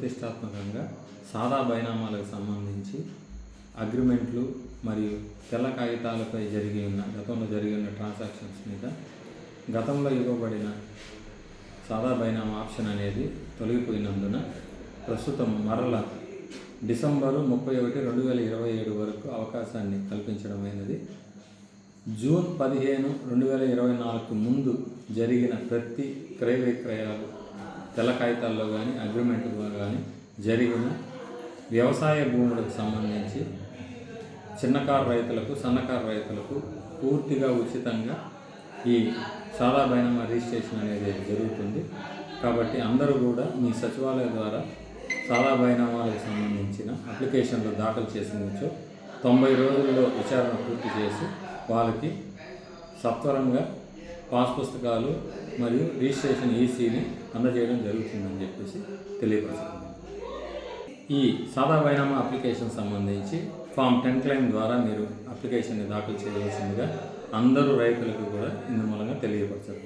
ప్రతిష్టాత్మకంగా సాదా బైనామాలకు సంబంధించి అగ్రిమెంట్లు మరియు తెల్ల కాగితాలపై గతంలో జరిగి ఉన్న ట్రాన్సాక్షన్స్ మీద గతంలో ఇవ్వబడిన సాదా బైనామా ఆప్షన్ అనేది తొలగిపోయినందున ప్రస్తుతం మరల డిసెంబరు 31, 2027 వరకు అవకాశాన్ని కల్పించడమైనది. జూన్ 15, 2024 ముందు జరిగిన ప్రతి క్రయ విక్రయాలు తెల్ల కాగితాల్లో కానీ అగ్రిమెంట్లో కానీ జరిగిన వ్యవసాయ భూములకు సంబంధించి చిన్నకారు రైతులకు, సన్నకారు రైతులకు పూర్తిగా ఉచితంగా ఈ సాదా బైనామా రిజిస్ట్రేషన్ అనేది జరుగుతుంది. కాబట్టి అందరూ కూడా మీ సచివాలయం ద్వారా సాదా బైనామాలకు సంబంధించిన అప్లికేషన్లు దాఖలు చేసినచో 90 రోజుల్లో విచారణ పూర్తి చేసి వాళ్ళకి సత్వరంగా పాస్ పుస్తకాలు మరియు రిజిస్ట్రేషన్ ఈసీని అందజేయడం జరుగుతుందని చెప్పేసి తెలియపరుస్తున్నాను. ఈ సాదా బైనామా అప్లికేషన్ సంబంధించి ఫామ్ 10 క్లెయిమ్ ద్వారా మీరు అప్లికేషన్ని దాఖలు చేయవలసిందిగా అందరూ రైతులకు కూడా ఇందు మూలంగా తెలియపరచారు.